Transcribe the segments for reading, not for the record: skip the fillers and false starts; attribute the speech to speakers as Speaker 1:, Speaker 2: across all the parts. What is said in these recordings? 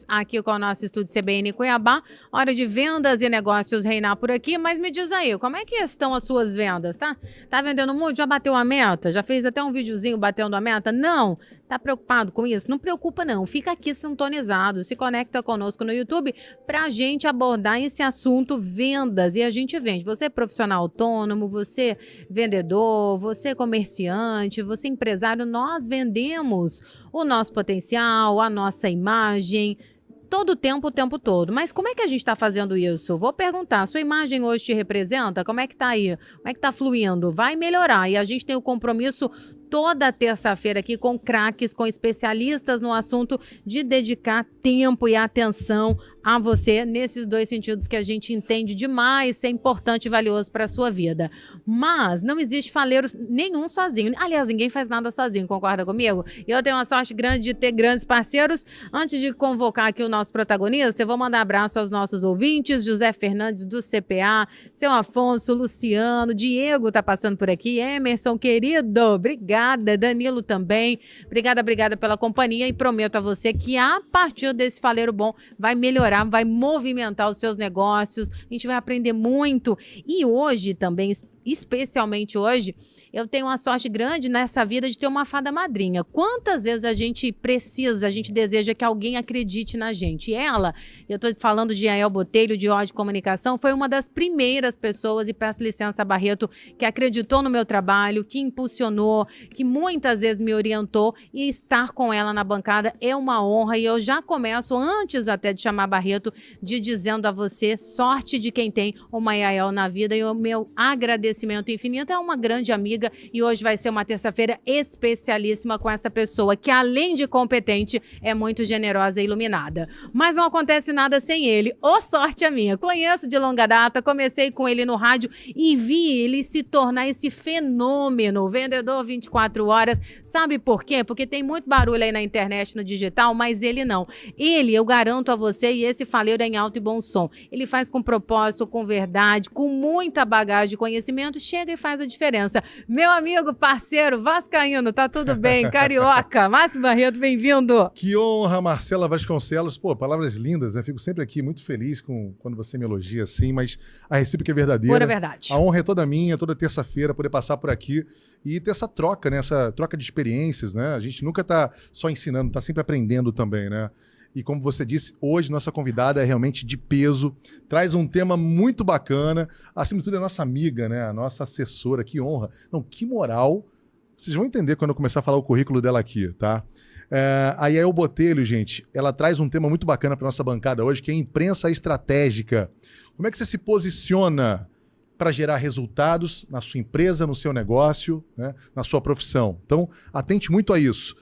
Speaker 1: Aqui com o nosso estúdio CBN Cuiabá, hora de vendas e negócios reinar por aqui, mas me diz aí, como é que estão as suas vendas, tá? Tá vendendo muito? Já bateu a meta? Já fez até um videozinho batendo a meta? Não? Tá preocupado com isso? Não preocupa não, fica aqui sintonizado, se conecta conosco no YouTube pra gente abordar esse assunto vendas, e a gente vende. Você é profissional autônomo, você é vendedor, você é comerciante, você é empresário, nós vendemos o nosso potencial, a nossa imagem, todo o tempo todo. Mas como é que a gente está fazendo isso? Vou perguntar, sua imagem hoje te representa? Como é que tá aí? Como é que tá fluindo? Vai melhorar. E a gente tem o compromisso toda terça-feira aqui com craques, com especialistas no assunto de dedicar tempo e atenção a você nesses dois sentidos que a gente entende demais ser importante e valioso para a sua vida. Mas não existe faleiro nenhum sozinho. Aliás, ninguém faz nada sozinho, concorda comigo? E eu tenho uma sorte grande de ter grandes parceiros. Antes de convocar aqui o nosso protagonista, eu vou mandar abraço aos nossos ouvintes, José Fernandes do CPA, seu Afonso, Luciano, Diego tá passando por aqui, Emerson, querido, obrigada, Danilo também, obrigada pela companhia, e prometo a você que a partir desse faleiro bom vai melhorar, vai movimentar os seus negócios, a gente vai aprender muito. E hoje também, especialmente hoje, eu tenho uma sorte grande nessa vida de ter uma fada madrinha. Quantas vezes a gente deseja que alguém acredite na gente? E ela, eu estou falando de Yael Botelho, de OD Comunicação, foi uma das primeiras pessoas, e peço licença, Barreto, que acreditou no meu trabalho, que impulsionou, que muitas vezes me orientou, e estar com ela na bancada é uma honra. E eu já começo, antes até de chamar Barreto, dizendo a você, sorte de quem tem uma Yael na vida, e o meu agradecimento infinito. É uma grande amiga, e hoje vai ser uma terça-feira especialíssima com essa pessoa que, além de competente, é muito generosa e iluminada. Mas não acontece nada sem ele. Ô, sorte a minha! Conheço de longa data, comecei com ele no rádio e vi ele se tornar esse fenômeno, vendedor 24 horas. Sabe por quê? Porque tem muito barulho aí na internet, no digital, mas ele não. Ele, eu garanto a você, e esse faleiro é em alto e bom som. Ele faz com propósito, com verdade, com muita bagagem de conhecimento, chega e faz a diferença. Meu amigo, parceiro, vascaíno, tá tudo bem? Carioca, Márcio Barreto, bem-vindo.
Speaker 2: Que honra, Marcela Vasconcelos. Pô, palavras lindas, né? Fico sempre aqui muito feliz quando você me elogia assim, mas a recíproca é verdadeira.
Speaker 1: Pura verdade.
Speaker 2: A honra é toda minha, toda terça-feira, poder passar por aqui e ter essa troca, né? Essa troca de experiências, né? A gente nunca tá só ensinando, tá sempre aprendendo também, né? E como você disse, hoje nossa convidada é realmente de peso, traz um tema muito bacana, acima de tudo é nossa amiga, né? A nossa assessora, que honra. Não, que moral. Vocês vão entender quando eu começar a falar o currículo dela aqui, tá? A Yael Botelho, gente, ela traz um tema muito bacana para nossa bancada hoje, que é imprensa estratégica. Como é que você se posiciona para gerar resultados na sua empresa, no seu negócio, né? Na sua profissão? Então, atente muito a isso.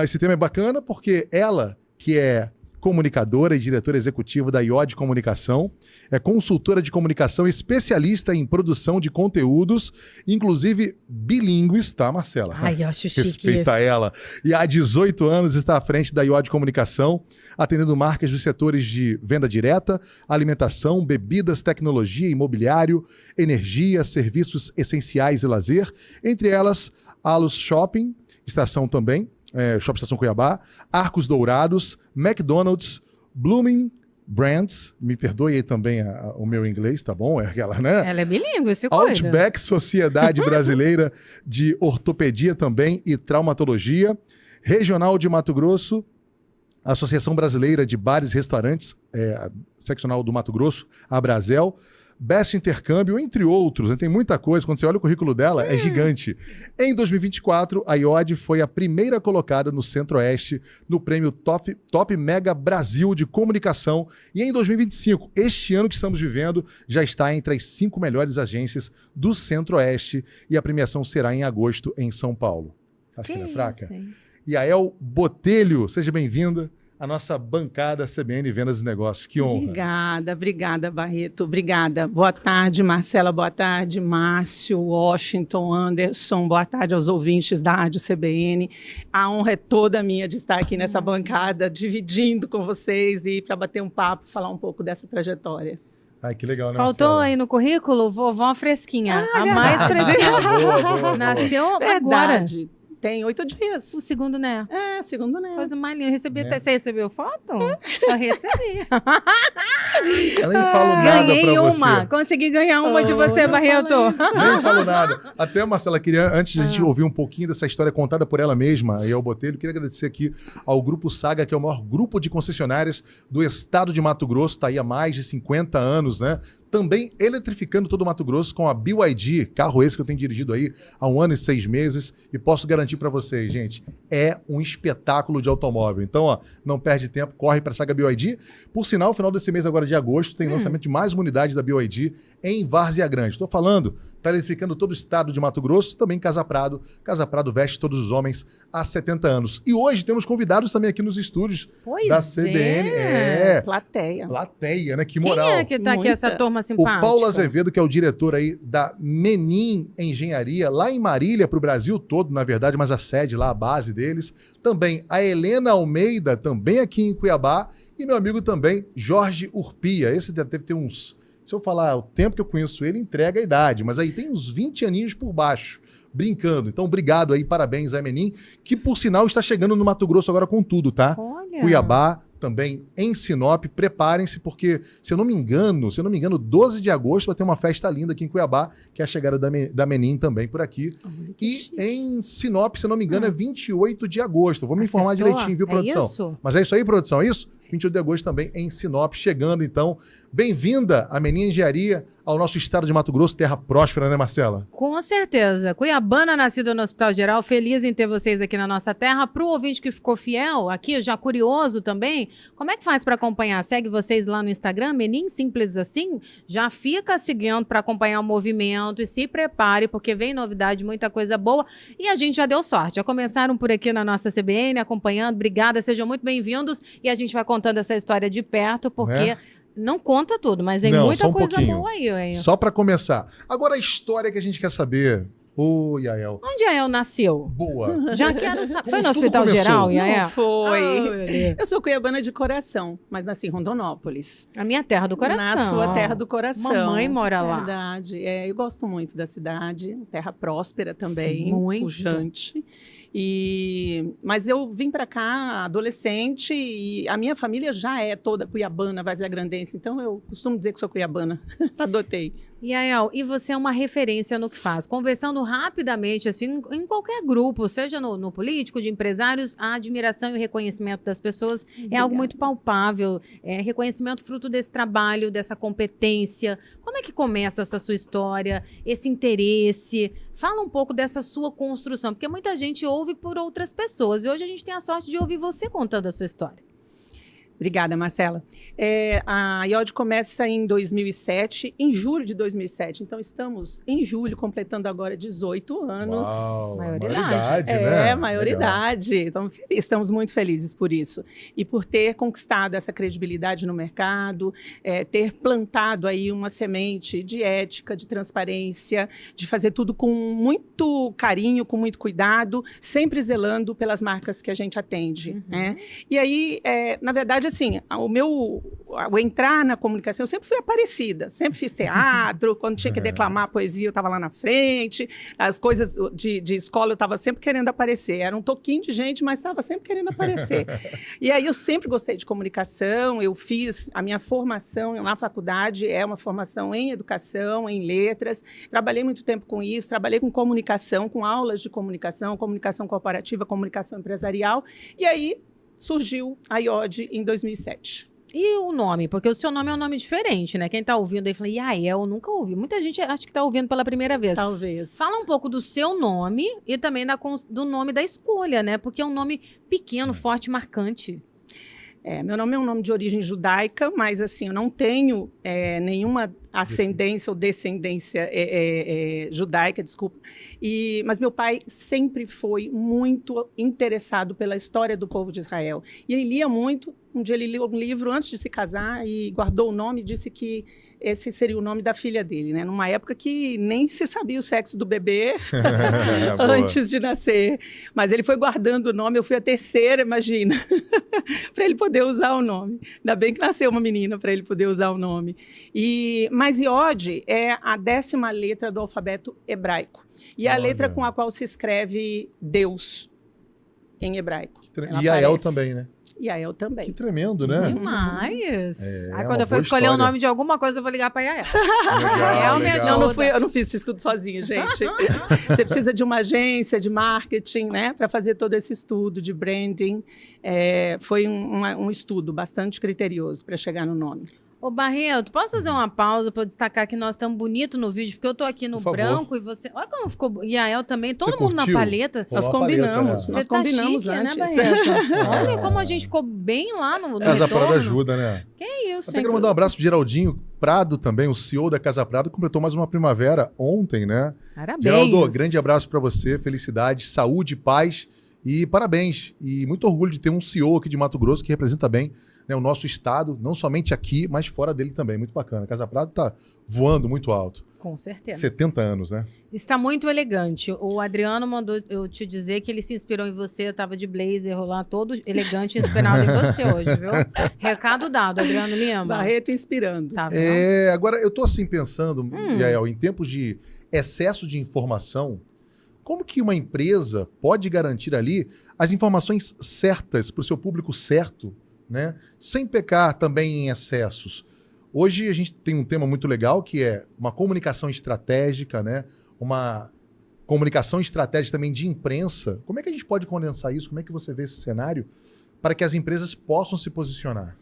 Speaker 2: Esse tema é bacana porque ela, que é comunicadora e diretora executiva da IOD Comunicação, é consultora de comunicação, especialista em produção de conteúdos, inclusive bilíngues, tá, Marcela?
Speaker 1: Ai, eu acho chique
Speaker 2: Respeita
Speaker 1: isso.
Speaker 2: ela. E há 18 anos está à frente da IOD Comunicação, atendendo marcas dos setores de venda direta, alimentação, bebidas, tecnologia, imobiliário, energia, serviços essenciais e lazer, entre elas, Alus Shopping, Estação também, Shopping Estação Cuiabá, Arcos Dourados, McDonald's, Blooming Brands, me perdoe aí também o meu inglês, tá bom? Ela, né?
Speaker 1: Ela é bilíngue, se cuida.
Speaker 2: Outback, Sociedade Brasileira de Ortopedia também e Traumatologia, Regional de Mato Grosso, Associação Brasileira de Bares e Restaurantes, seccional do Mato Grosso, a Brasel, Best Intercâmbio, entre outros, né? Tem muita coisa. Quando você olha o currículo dela, é gigante. Em 2024, a IOD foi a primeira colocada no Centro-Oeste no prêmio Top Mega Brasil de Comunicação. E em 2025, este ano que estamos vivendo, já está entre as 5 melhores agências do Centro-Oeste, e a premiação será em agosto em São Paulo. Acho que ela é fraca? Yael Botelho, seja bem-vinda a nossa bancada CBN Vendas e Negócios. Que honra.
Speaker 3: Obrigada, Barreto. Obrigada. Boa tarde, Marcela. Boa tarde, Márcio, Washington, Anderson. Boa tarde aos ouvintes da Rádio CBN. A honra é toda minha de estar aqui nessa bancada, dividindo com vocês e para bater um papo, falar um pouco dessa trajetória.
Speaker 2: Ai, que legal, né,
Speaker 1: Faltou
Speaker 2: Marcela?
Speaker 1: aí no currículo, vovó fresquinha. A mais fresquinha.
Speaker 2: Boa.
Speaker 1: Nasceu
Speaker 3: Verdade.
Speaker 1: agora.
Speaker 3: Tem 8 dias.
Speaker 1: O segundo neto.
Speaker 3: Segundo neto.
Speaker 1: Coisa mais linda.
Speaker 2: É.
Speaker 1: Você recebeu foto? Eu recebi.
Speaker 2: Eu nem falo nada
Speaker 1: Ganhei
Speaker 2: pra
Speaker 1: uma.
Speaker 2: você.
Speaker 1: Consegui ganhar uma de você, Barreto.
Speaker 2: Nem falo nada. Até, Marcela, queria, antes de a gente ouvir um pouquinho dessa história contada por ela mesma, e ao Botelho, queria agradecer aqui ao Grupo Saga, que é o maior grupo de concessionárias do estado de Mato Grosso, está aí há mais de 50 anos, né? Também eletrificando todo o Mato Grosso com a BYD, carro esse que eu tenho dirigido aí há 1 ano e 6 meses, e posso garantir para vocês, gente, é um espetáculo de automóvel. Então, ó, não perde tempo, corre para a Saga BYD. Por sinal, no final desse mês agora de agosto, tem lançamento de mais uma unidade da BYD em Várzea Grande. Estou falando, está eletrificando todo o estado de Mato Grosso, também Casa Prado. Casa Prado veste todos os homens há 70 anos. E hoje temos convidados também aqui nos estúdios da CBN. Plateia, né? Que moral.
Speaker 1: Quem é que tá aqui, essa turma simpática?
Speaker 2: O Paulo Azevedo, que é o diretor aí da Menin Engenharia, lá em Marília, para o Brasil todo, na verdade, mas a sede lá, a base deles. Também a Helena Almeida, também aqui em Cuiabá. E meu amigo também, Jorge Urpia. Esse deve ter uns... Se eu falar o tempo que eu conheço ele, entrega a idade. Mas aí tem uns 20 aninhos por baixo, brincando. Então, obrigado aí, parabéns a Menin, que por sinal está chegando no Mato Grosso agora com tudo, tá?
Speaker 1: Olha.
Speaker 2: Cuiabá, também em Sinop, preparem-se, porque, se eu não me engano, 12 de agosto vai ter uma festa linda aqui em Cuiabá, que é a chegada da Menin também por aqui. E em Sinop, se eu não me engano, é 28 de agosto. Vou me informar direitinho, viu, produção?
Speaker 1: Isso?
Speaker 2: Mas é isso aí, produção, é isso? 28 de agosto também em Sinop, chegando então. Bem-vinda a Menin Engenharia ao nosso estado de Mato Grosso, terra próspera, né, Marcela?
Speaker 1: Com certeza. Cuiabana, nascida no Hospital Geral, feliz em ter vocês aqui na nossa terra. Para o ouvinte que ficou fiel aqui, já curioso também, como é que faz para acompanhar? Segue vocês lá no Instagram, Menin, simples assim? Já fica seguindo para acompanhar o movimento e se prepare, porque vem novidade, muita coisa boa. E a gente já deu sorte, já começaram por aqui na nossa CBN, acompanhando. Obrigada, sejam muito bem-vindos. E a gente vai contando essa história de perto, porque... Não conta tudo, mas tem muita coisa boa aí, hein?
Speaker 2: Só para começar. Agora a história que a gente quer saber. Ô, Yael.
Speaker 1: Onde Yael nasceu?
Speaker 2: Boa.
Speaker 1: Já quero saber. Foi no
Speaker 2: Tudo
Speaker 1: Hospital
Speaker 2: começou.
Speaker 1: Geral, Yael?
Speaker 3: Não foi.
Speaker 1: Oh,
Speaker 3: Eu sou cuiabana de coração, mas nasci em Rondonópolis.
Speaker 1: a minha terra do coração.
Speaker 3: Na sua terra do coração.
Speaker 1: Mamãe mora lá.
Speaker 3: Verdade. Eu gosto muito da cidade. Terra próspera também.
Speaker 1: Sim, muito.
Speaker 3: Pujante. Mas eu vim para cá adolescente e a minha família já é toda cuiabana, vazia-grandense. Então eu costumo dizer que sou cuiabana. Adotei.
Speaker 1: Yael, e você é uma referência no que faz. Conversando rapidamente, assim, em qualquer grupo, seja no político, de empresários, a admiração e o reconhecimento das pessoas é algo muito palpável. É reconhecimento fruto desse trabalho, dessa competência. Como é que começa essa sua história, esse interesse? Fala um pouco dessa sua construção, porque muita gente ouve por outras pessoas. E hoje a gente tem a sorte de ouvir você contando a sua história.
Speaker 3: Obrigada, Marcela. A IOD começa em 2007, em julho de 2007. Então, estamos em julho, completando agora 18 anos.
Speaker 2: Uau,
Speaker 1: Maioridade.
Speaker 2: né?
Speaker 3: Maioridade. Então, estamos muito felizes por isso. E por ter conquistado essa credibilidade no mercado, ter plantado aí uma semente de ética, de transparência, de fazer tudo com muito carinho, com muito cuidado, sempre zelando pelas marcas que a gente atende. Né? E aí, na verdade, assim, o entrar na comunicação, eu sempre fui aparecida, sempre fiz teatro, quando tinha que declamar poesia, eu estava lá na frente, as coisas de escola eu estava sempre querendo aparecer, era um toquinho de gente, mas estava sempre querendo aparecer. E aí eu sempre gostei de comunicação, eu fiz a minha formação na faculdade, é uma formação em educação, em letras, trabalhei muito tempo com isso, trabalhei com comunicação, com aulas de comunicação corporativa, comunicação empresarial, e aí surgiu a IOD em 2007.
Speaker 1: E o nome? Porque o seu nome é um nome diferente, né? Quem tá ouvindo aí fala, Yael, nunca ouvi. Muita gente acha que tá ouvindo pela primeira vez.
Speaker 3: Talvez.
Speaker 1: Fala um pouco do seu nome e também do nome da escolha, né? Porque é um nome pequeno, forte, marcante.
Speaker 3: Meu nome é um nome de origem judaica, mas assim, eu não tenho nenhuma ascendência ou descendência judaica, desculpa. Mas meu pai sempre foi muito interessado pela história do povo de Israel. E ele lia muito Um dia ele leu um livro antes de se casar e guardou o nome e disse que esse seria o nome da filha dele, né? Numa época que nem se sabia o sexo do bebê antes de nascer. Mas ele foi guardando o nome, eu fui a terceira, imagina, para ele poder usar o nome. Ainda bem que nasceu uma menina para ele poder usar o nome. Mas Iod é a 10ª letra do alfabeto hebraico. E a letra com a qual se escreve Deus em hebraico.
Speaker 2: E Yael também, né?
Speaker 3: Yael também.
Speaker 2: Que tremendo, né?
Speaker 1: Demais.
Speaker 2: Aí
Speaker 1: quando eu for escolher o nome de alguma coisa, eu vou ligar para Yael. Yael me ajuda.
Speaker 3: Eu não fiz isso tudo sozinha, gente. Você precisa de uma agência de marketing, né, para fazer todo esse estudo de branding. Foi um estudo bastante criterioso para chegar no nome.
Speaker 1: Ô, Barreto, posso fazer uma pausa para destacar que nós estamos bonitos no vídeo? Porque eu tô aqui no branco e você... Olha como ficou... Yael também, todo mundo na paleta.
Speaker 3: Nós combinamos.
Speaker 1: Você tá chique,
Speaker 3: antes.
Speaker 1: Né, Barreto? Olha como a gente ficou bem lá no
Speaker 2: Casa Prado ajuda, né?
Speaker 1: Que isso,
Speaker 2: Até quero mandar um abraço pro Geraldinho Prado também, o CEO da Casa Prado, completou mais uma primavera ontem, né?
Speaker 1: Parabéns.
Speaker 2: Geraldo, grande abraço para você, felicidade, saúde, paz e parabéns. E muito orgulho de ter um CEO aqui de Mato Grosso que representa bem, né, o nosso estado, não somente aqui, mas fora dele também. Muito bacana. Casa Prado tá voando muito alto.
Speaker 1: Com certeza.
Speaker 2: 70 anos, né?
Speaker 1: Está muito elegante. O Adriano mandou eu te dizer que ele se inspirou em você. Eu tava de blazer lá, todo elegante, inspirado em você hoje, viu? Recado dado, Adriano Lima.
Speaker 3: Barreto inspirando.
Speaker 1: Tá,
Speaker 2: agora, eu tô assim pensando, Yael, em tempos de excesso de informação, como que uma empresa pode garantir ali as informações certas para o seu público certo, né? Sem pecar também em excessos? Hoje a gente tem um tema muito legal que é uma comunicação estratégica, né? Uma comunicação estratégica também de imprensa. Como é que a gente pode condensar isso? Como é que você vê esse cenário para que as empresas possam se posicionar?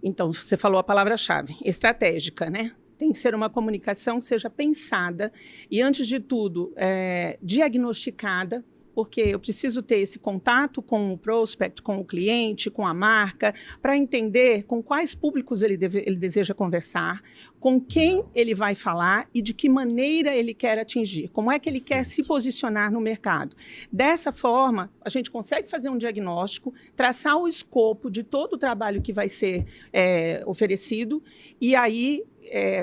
Speaker 3: Então, você falou a palavra-chave, estratégica, né? Tem que ser uma comunicação que seja pensada e, antes de tudo, diagnosticada, porque eu preciso ter esse contato com o prospect, com o cliente, com a marca, para entender com quais públicos ele deseja conversar, com quem ele vai falar e de que maneira ele quer atingir, como é que ele quer se posicionar no mercado. Dessa forma, a gente consegue fazer um diagnóstico, traçar o escopo de todo o trabalho que vai ser oferecido, e aí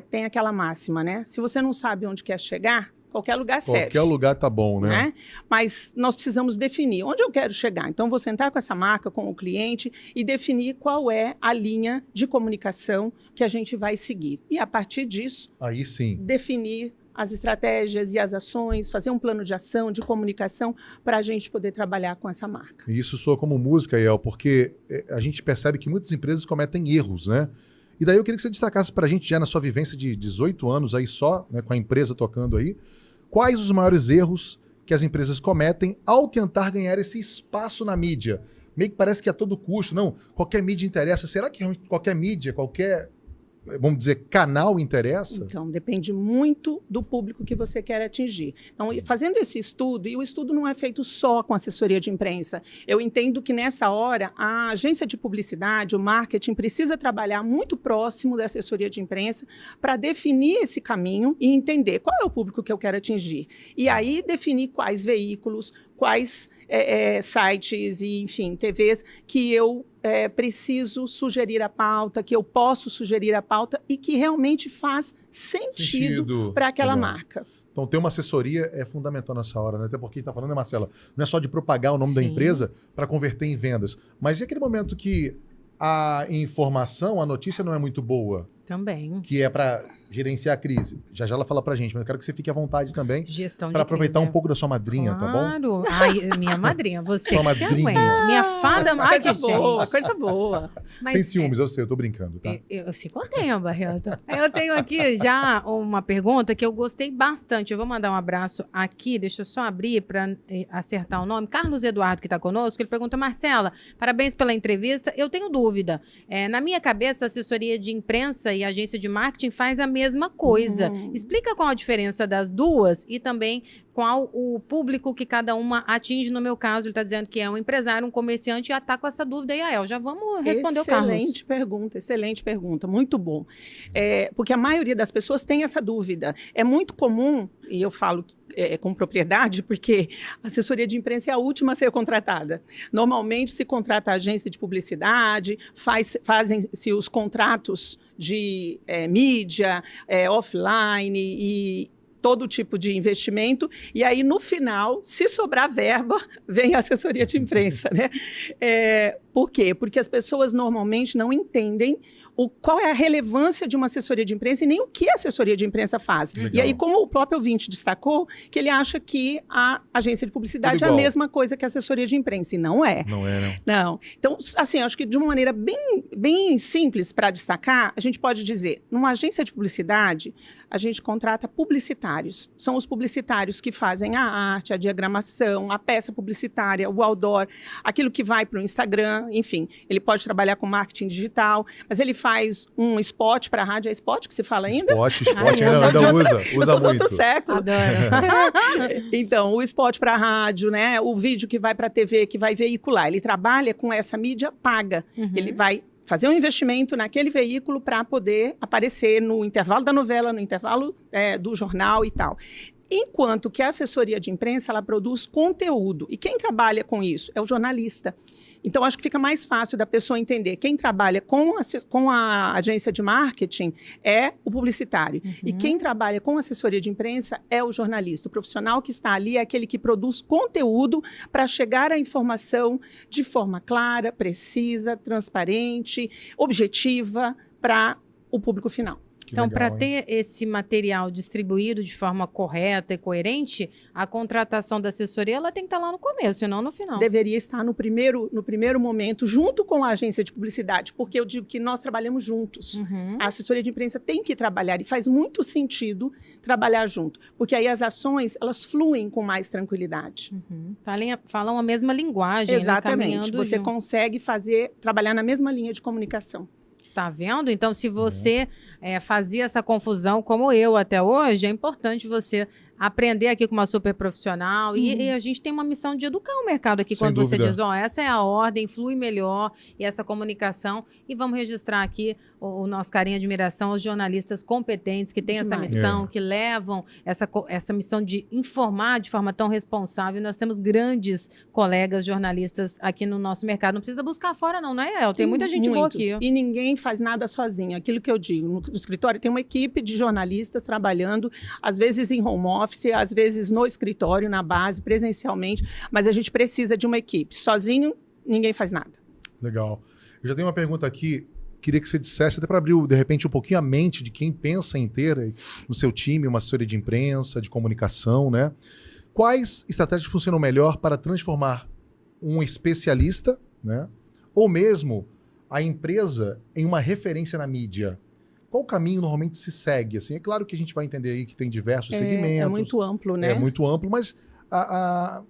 Speaker 3: tem aquela máxima, né? Se você não sabe onde quer chegar, qualquer lugar serve.
Speaker 2: Qualquer lugar tá bom, né?
Speaker 3: Mas nós precisamos definir onde eu quero chegar. Então, vou sentar com essa marca, com o cliente e definir qual é a linha de comunicação que a gente vai seguir. E, a partir disso,
Speaker 2: aí sim,
Speaker 3: definir as estratégias e as ações, fazer um plano de ação, de comunicação, para a gente poder trabalhar com essa marca.
Speaker 2: E isso soa como música, Yael, porque a gente percebe que muitas empresas cometem erros, né? E daí eu queria que você destacasse para a gente, já na sua vivência de 18 anos aí só, né, com a empresa tocando aí, quais os maiores erros que as empresas cometem ao tentar ganhar esse espaço na mídia? Meio que parece que a todo custo, não, qualquer mídia interessa. Será que qualquer mídia, qualquer, vamos dizer, canal interessa?
Speaker 3: Então, depende muito do público que você quer atingir. Então, fazendo esse estudo, e o estudo não é feito só com assessoria de imprensa, eu entendo que nessa hora a agência de publicidade, o marketing, precisa trabalhar muito próximo da assessoria de imprensa para definir esse caminho e entender qual é o público que eu quero atingir. E aí definir quais veículos, quais sites e, enfim, TVs que eu preciso sugerir a pauta, que eu posso sugerir a pauta e que realmente faz sentido para aquela marca.
Speaker 2: Então, ter uma assessoria é fundamental nessa hora, né? Até porque a gente está falando, né, Marcela? Não é só de propagar o nome da empresa para converter em vendas. Mas e aquele momento que a informação, a notícia não é muito boa?
Speaker 1: Também.
Speaker 2: Que é para gerenciar a crise. Já ela fala pra gente, mas eu quero que você fique à vontade também.
Speaker 1: Gestão de
Speaker 2: para aproveitar
Speaker 1: crise.
Speaker 2: Um pouco da sua madrinha, tá bom?
Speaker 1: Claro. Ai, minha madrinha, você
Speaker 2: sua
Speaker 1: que
Speaker 2: madrinha.
Speaker 1: se aguente. Minha fada mágica.
Speaker 3: Coisa boa.
Speaker 1: Mas,
Speaker 2: sem ciúmes, eu sei, eu tô brincando, tá?
Speaker 1: Eu se contenho, Barreto. Eu tenho aqui já uma pergunta que eu gostei bastante. Eu vou mandar um abraço aqui, deixa eu só abrir para acertar o nome. Carlos Eduardo, que está conosco, ele pergunta: Marcela, parabéns pela entrevista. Eu tenho dúvida. Na minha cabeça, a assessoria de imprensa e a agência de marketing faz a mesma coisa. Explica qual a diferença das duas e também qual o público que cada uma atinge. No meu caso, ele está dizendo que é um empresário, um comerciante, e está com essa dúvida aí, Ael. Já vamos responder o Carlos.
Speaker 3: Excelente pergunta, muito bom. Porque a maioria das pessoas tem essa dúvida. É muito comum, e eu falo com propriedade, porque a assessoria de imprensa é a última a ser contratada. Normalmente se contrata a agência de publicidade, fazem-se os contratos de mídia, offline e todo tipo de investimento, e aí no final, se sobrar verba, vem a assessoria de imprensa, né? Por quê? Porque as pessoas normalmente não entendem qual é a relevância de uma assessoria de imprensa e nem o que a assessoria de imprensa faz.
Speaker 2: Legal.
Speaker 3: E aí, como o próprio ouvinte destacou, que ele acha que a agência de publicidade é a mesma coisa que a assessoria de imprensa, e não é.
Speaker 2: Não é, não.
Speaker 3: Não. Então, assim, acho que de uma maneira bem simples para destacar, a gente pode dizer, numa agência de publicidade, a gente contrata publicitários. São os publicitários que fazem a arte, a diagramação, a peça publicitária, o outdoor, aquilo que vai para o Instagram, enfim. Ele pode trabalhar com marketing digital, mas ele faz um spot para a rádio. É spot que se fala ainda?
Speaker 2: Spot ainda usa
Speaker 3: Eu sou do outro
Speaker 2: muito.
Speaker 3: século.
Speaker 1: Adoro.
Speaker 3: Então, o spot para a rádio, né? O vídeo que vai para a TV, que vai veicular. Ele trabalha com essa mídia paga. Ele vai fazer um investimento naquele veículo para poder aparecer no intervalo da novela, no intervalo do jornal e tal. Enquanto que a assessoria de imprensa, ela produz conteúdo. E quem trabalha com isso é o jornalista. Então, acho que fica mais fácil da pessoa entender. Quem trabalha com a agência de marketing é o publicitário. E quem trabalha com assessoria de imprensa é o jornalista. O profissional que está ali é aquele que produz conteúdo para chegar à informação de forma clara, precisa, transparente, objetiva para o público final.
Speaker 1: Então, para ter esse material distribuído de forma correta e coerente, a contratação da assessoria ela tem que estar lá no começo e não no final.
Speaker 3: Deveria estar no primeiro momento, junto com a agência de publicidade, porque eu digo que nós trabalhamos juntos. A assessoria de imprensa tem que trabalhar e faz muito sentido trabalhar junto, porque aí as ações elas fluem com mais tranquilidade.
Speaker 1: Falam a mesma linguagem.
Speaker 3: Exatamente.
Speaker 1: Né,
Speaker 3: você consegue trabalhar na mesma linha de comunicação.
Speaker 1: Tá vendo? Então, se você fazia essa confusão, como eu até hoje, é importante você aprender aqui com uma super profissional. E a gente tem uma missão de educar o mercado aqui.
Speaker 2: Sem
Speaker 1: quando
Speaker 2: dúvida.
Speaker 1: você diz, essa é a ordem, flui melhor, e essa comunicação. E vamos registrar aqui o nosso carinho e admiração aos jornalistas competentes que têm essa missão, que levam essa missão de informar de forma tão responsável. Nós temos grandes colegas jornalistas aqui no nosso mercado. Não precisa buscar fora não é, El? Tem muita gente boa aqui.
Speaker 3: E ninguém faz nada sozinho. Aquilo que eu digo, no escritório tem uma equipe de jornalistas trabalhando, às vezes em home office, às vezes no escritório, na base, presencialmente, mas a gente precisa de uma equipe. Sozinho, ninguém faz nada.
Speaker 2: Legal. Eu já tenho uma pergunta aqui, queria que você dissesse, até para abrir, de repente, um pouquinho a mente de quem pensa em ter no seu time uma assessoria de imprensa, de comunicação, né? Quais estratégias funcionam melhor para transformar um especialista, né? Ou mesmo a empresa em uma referência na mídia? Qual caminho normalmente se segue? Assim, é claro que a gente vai entender aí que tem diversos segmentos.
Speaker 3: É muito amplo, né?
Speaker 2: É muito amplo, mas a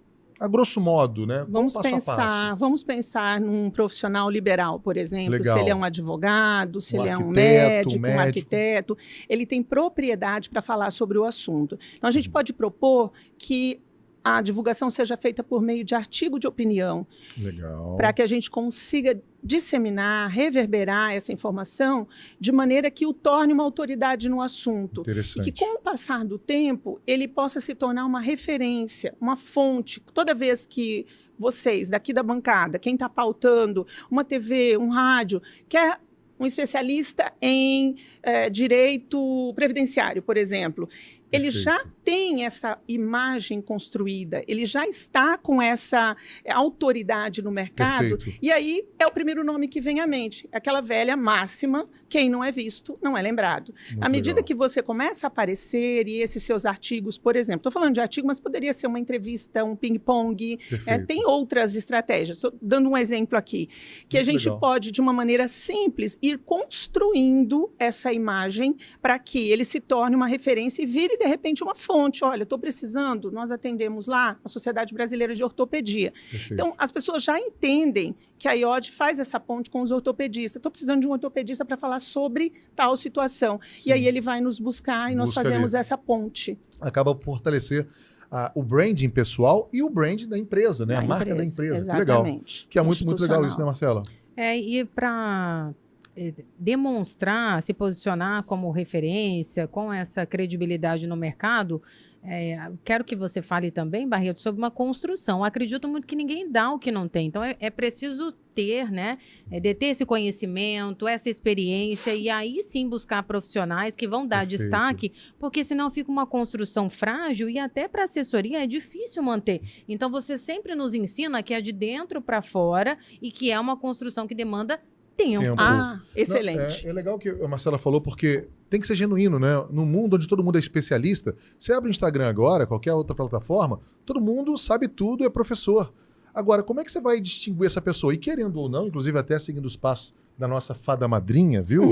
Speaker 2: grosso modo, né?
Speaker 3: Vamos pensar num profissional liberal, por exemplo.
Speaker 2: Legal.
Speaker 3: Se ele é um advogado, se ele é um
Speaker 2: arquiteto,
Speaker 3: médico, um arquiteto. Ele tem propriedade para falar sobre o assunto. Então, a gente pode propor que a divulgação seja feita por meio de artigo de opinião.
Speaker 2: Legal.
Speaker 3: Para que a gente consiga disseminar, reverberar essa informação de maneira que o torne uma autoridade no assunto.
Speaker 2: Interessante.
Speaker 3: E que, com o passar do tempo, ele possa se tornar uma referência, uma fonte. Toda vez que vocês, daqui da bancada, quem está pautando uma TV, um rádio, quer um especialista em direito previdenciário, por exemplo, ele já tem essa imagem construída, ele já está com essa autoridade no mercado.
Speaker 2: Perfeito.
Speaker 3: E aí é o primeiro nome que vem à mente, aquela velha máxima, quem não é visto não é lembrado.
Speaker 2: Muito
Speaker 3: à medida
Speaker 2: legal.
Speaker 3: que você começa a aparecer e esses seus artigos, por exemplo, estou falando de artigo, mas poderia ser uma entrevista, um ping-pong, tem outras estratégias. Estou dando um exemplo aqui, que
Speaker 2: Muito
Speaker 3: a gente
Speaker 2: legal.
Speaker 3: pode, de uma maneira simples, ir construindo essa imagem para que ele se torne uma referência e vire, de repente, uma fonte. Olha, estou precisando, nós atendemos lá a Sociedade Brasileira de Ortopedia.
Speaker 2: Perfeito.
Speaker 3: Então, as pessoas já entendem que a IOD faz essa ponte com os ortopedistas. Estou precisando de um ortopedista para falar sobre tal situação.
Speaker 2: Sim.
Speaker 3: E aí ele vai nos buscar e nós
Speaker 2: Busca
Speaker 3: fazemos
Speaker 2: ali.
Speaker 3: essa ponte.
Speaker 2: Acaba por fortalecer o branding pessoal e o branding da empresa, né? A marca da empresa.
Speaker 3: Exatamente.
Speaker 2: Que legal. Que é muito legal isso, né, Marcela?
Speaker 1: E para demonstrar, se posicionar como referência, com essa credibilidade no mercado, quero que você fale também, Barreto, sobre uma construção. Acredito muito que ninguém dá o que não tem. Então, é preciso ter, né? Deter esse conhecimento, essa experiência, e aí sim buscar profissionais que vão dar destaque, porque senão fica uma construção frágil e até para assessoria é difícil manter. Então, você sempre nos ensina que é de dentro para fora e que é uma construção que demanda tempo.
Speaker 3: Excelente.
Speaker 2: Não, é legal o que a Marcela falou, porque tem que ser genuíno, né? No mundo onde todo mundo é especialista, você abre o Instagram agora, qualquer outra plataforma, todo mundo sabe tudo, é professor. Agora, como é que você vai distinguir essa pessoa? E querendo ou não, inclusive até seguindo os passos da nossa fada madrinha, viu?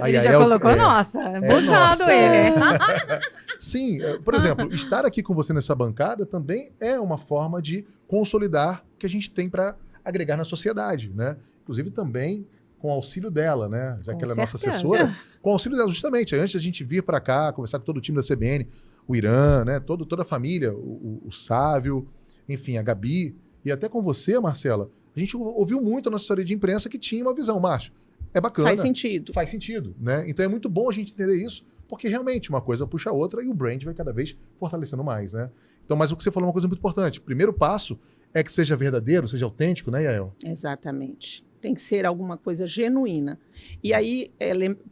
Speaker 1: Ele já colocou nossa, abusado ele.
Speaker 2: Sim, por exemplo, estar aqui com você nessa bancada também é uma forma de consolidar o que a gente tem para agregar na sociedade, né? Inclusive também com o auxílio dela, né? Já que ela é nossa assessora, com o auxílio dela, justamente, antes da gente vir para cá, conversar com todo o time da CBN, o Irã, né? Toda a família, o Sávio, enfim, a Gabi, e até com você, Marcela, a gente ouviu muito a nossa assessoria de imprensa que tinha uma visão, Márcio, é bacana.
Speaker 3: Faz sentido.
Speaker 2: Faz sentido, né? Então é muito bom a gente entender isso, porque realmente uma coisa puxa a outra e o brand vai cada vez fortalecendo mais, né? Então, mas o que você falou é uma coisa muito importante. Primeiro passo é que seja verdadeiro, seja autêntico, né, Yael?
Speaker 3: Exatamente. Tem que ser alguma coisa genuína. E aí,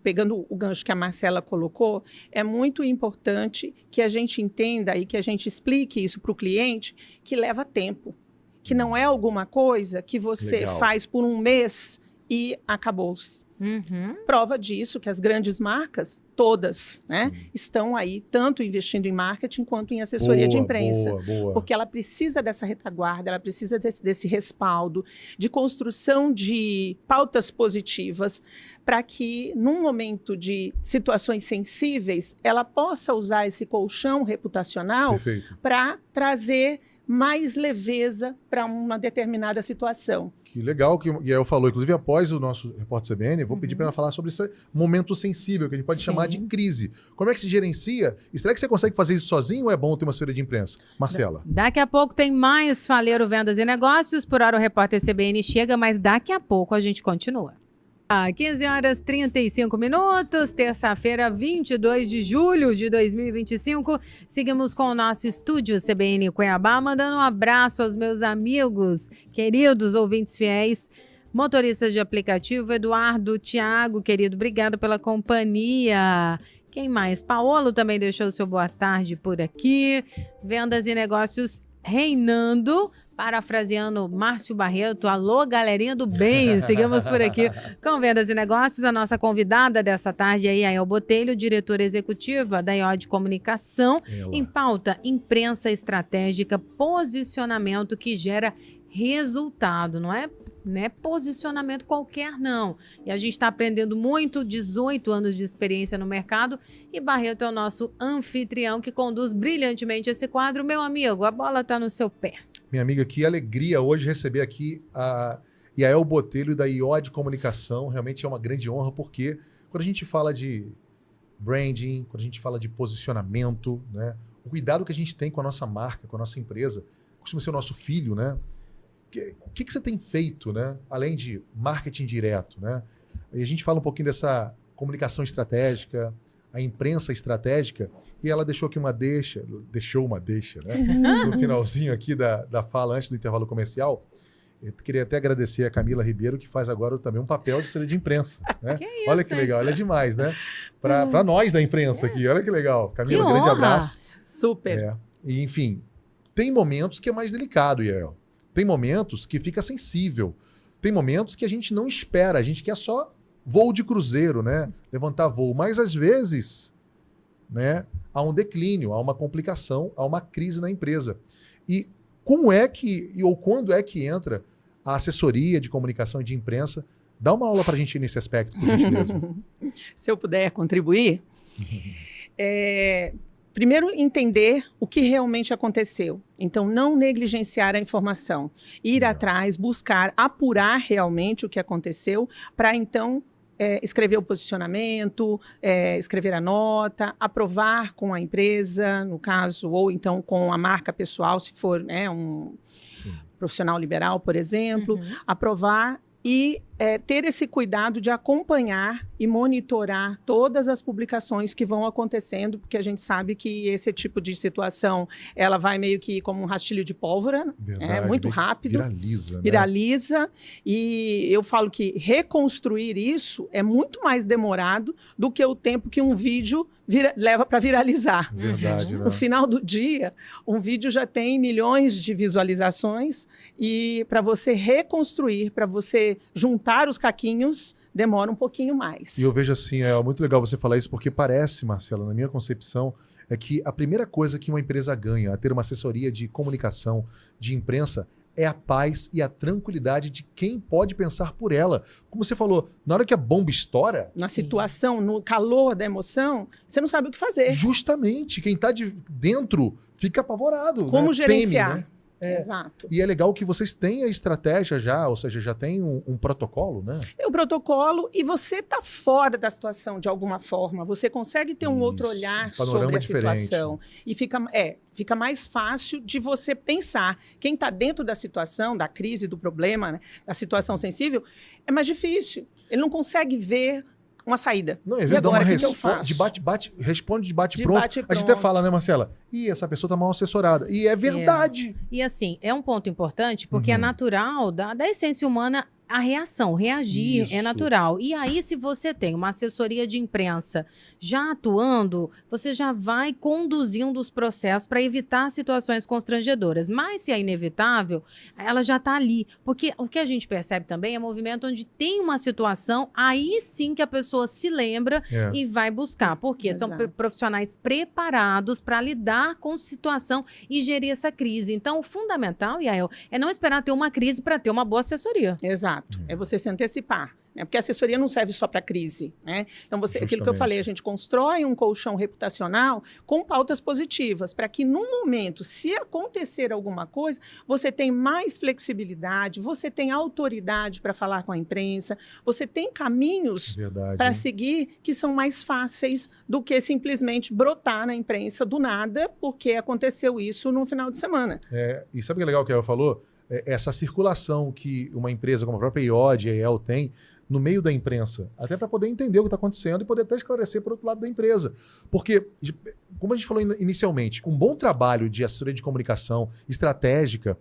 Speaker 3: pegando o gancho que a Marcela colocou, é muito importante que a gente entenda e que a gente explique isso para o cliente, que leva tempo. Que não é alguma coisa que você faz por um mês e acabou-se. Prova disso que as grandes marcas, todas, né, estão aí tanto investindo em marketing quanto em assessoria de imprensa.
Speaker 2: Boa.
Speaker 3: Porque ela precisa dessa retaguarda, ela precisa desse respaldo, de construção de pautas positivas, para que, num momento de situações sensíveis, ela possa usar esse colchão reputacional para trazer mais leveza para uma determinada situação.
Speaker 2: Que legal que o Yael falou. Inclusive, após o nosso repórter CBN, vou pedir para ela falar sobre esse momento sensível, que a gente pode chamar de crise. Como é que se gerencia? E será que você consegue fazer isso sozinho ou é bom ter uma assessoria de imprensa? Marcela.
Speaker 1: Daqui a pouco tem mais Faleiro Vendas e Negócios. Por hora o repórter CBN chega, mas daqui a pouco a gente continua. 15h35, terça-feira, 22 de julho de 2025. Seguimos com o nosso estúdio CBN Cuiabá, mandando um abraço aos meus amigos, queridos ouvintes fiéis, motoristas de aplicativo, Eduardo, Thiago, querido, obrigado pela companhia. Quem mais? Paolo também deixou o seu boa tarde por aqui. Vendas e Negócios reinando, parafraseando Márcio Barreto. Alô, galerinha do bem, seguimos por aqui com Vendas e Negócios. A nossa convidada dessa tarde é Yael Botelho, diretora executiva da IOD Comunicação. Em pauta, imprensa estratégica, posicionamento que gera resultado, não é posicionamento qualquer, não. E a gente está aprendendo muito, 18 anos de experiência no mercado, e Barreto é o nosso anfitrião que conduz brilhantemente esse quadro. Meu amigo, a bola está no seu pé.
Speaker 2: Minha amiga, que alegria hoje receber aqui a Yael Botelho da IOD Comunicação. Realmente é uma grande honra, porque quando a gente fala de branding, quando a gente fala de posicionamento, né, o cuidado que a gente tem com a nossa marca, com a nossa empresa, costuma ser o nosso filho, né? O que você tem feito, né? Além de marketing direto, né? E a gente fala um pouquinho dessa comunicação estratégica, a imprensa estratégica, e ela deixou aqui deixou uma deixa, né? No finalzinho aqui da fala, antes do intervalo comercial. Eu queria até agradecer a Camila Ribeiro, que faz agora também um papel de assessoria de imprensa, né?
Speaker 1: Que isso,
Speaker 2: olha que legal, ela é demais, né? Para nós da imprensa aqui, olha que legal. Camila,
Speaker 1: que
Speaker 2: grande
Speaker 1: honra.
Speaker 2: abraço.
Speaker 3: Super.
Speaker 2: E, enfim, tem momentos que é mais delicado, Yael. Tem momentos que fica sensível. Tem momentos que a gente não espera, a gente quer só voo de cruzeiro, né? Levantar voo. Mas às vezes, né, há um declínio, há uma complicação, há uma crise na empresa. E como é que, ou quando é que entra a assessoria de comunicação e de imprensa? Dá uma aula para a gente nesse aspecto, por gentileza.
Speaker 3: Se eu puder contribuir, primeiro, entender o que realmente aconteceu. Então, não negligenciar a informação. Ir atrás, buscar, apurar realmente o que aconteceu, para então escrever o posicionamento, escrever a nota, aprovar com a empresa, no caso, ou então com a marca pessoal, se for, né, um profissional liberal, por exemplo, aprovar e ter esse cuidado de acompanhar e monitorar todas as publicações que vão acontecendo, porque a gente sabe que esse tipo de situação, ela vai meio que como um rastilho de pólvora, muito rápido.
Speaker 2: Viraliza, né?
Speaker 3: Viraliza, e eu falo que reconstruir isso é muito mais demorado do que o tempo que um vídeo leva para viralizar.
Speaker 2: Verdade, né?
Speaker 3: No final do dia, um vídeo já tem milhões de visualizações e para você reconstruir, para você juntar os caquinhos, demora um pouquinho mais.
Speaker 2: E eu vejo assim, é muito legal você falar isso, porque parece, Marcela, na minha concepção, é que a primeira coisa que uma empresa ganha a ter uma assessoria de comunicação, de imprensa, é a paz e a tranquilidade de quem pode pensar por ela. Como você falou, na hora que a bomba estoura...
Speaker 3: Na situação, no calor da emoção, você não sabe o que fazer.
Speaker 2: Justamente, quem está dentro fica apavorado.
Speaker 3: Como
Speaker 2: né?
Speaker 3: gerenciar.
Speaker 2: Teme, né?
Speaker 3: Exato.
Speaker 2: E é legal que vocês têm a estratégia já, ou seja, já tem um protocolo, né?
Speaker 3: Tem o protocolo e você está fora da situação de alguma forma. Você consegue ter um outro olhar sobre a situação. E fica mais fácil de você pensar. Quem está dentro da situação, da crise, do problema, né, da situação sensível, é mais difícil. Ele não consegue ver uma saída.
Speaker 2: Não, às vezes dá uma resposta responde de bate-pronto. A gente até fala, né, Marcela? Essa pessoa está mal assessorada. E é verdade.
Speaker 1: E assim, é um ponto importante, porque é natural, da essência humana, a reação, reagir é natural. E aí, se você tem uma assessoria de imprensa já atuando, você já vai conduzindo os processos para evitar situações constrangedoras. Mas, se é inevitável, ela já está ali. Porque o que a gente percebe também é movimento onde tem uma situação, aí sim que a pessoa se lembra e vai buscar. Porque são profissionais preparados para lidar com situação e gerir essa crise. Então, o fundamental, Yael, é não esperar ter uma crise para ter uma boa assessoria.
Speaker 3: Exato. É você se antecipar, né? Porque a assessoria não serve só para crise, né? Então, aquilo que eu falei, a gente constrói um colchão reputacional com pautas positivas, para que no momento, se acontecer alguma coisa, você tem mais flexibilidade, você tem autoridade para falar com a imprensa, você tem caminhos para seguir que são mais fáceis do que simplesmente brotar na imprensa do nada, porque aconteceu isso no final de semana.
Speaker 2: E sabe o que é legal que ela falou? Essa circulação que uma empresa como a própria IOD e a EL tem no meio da imprensa, até para poder entender o que está acontecendo e poder até esclarecer por outro lado da empresa. Porque, como a gente falou inicialmente, um bom trabalho de assessoria de comunicação estratégica,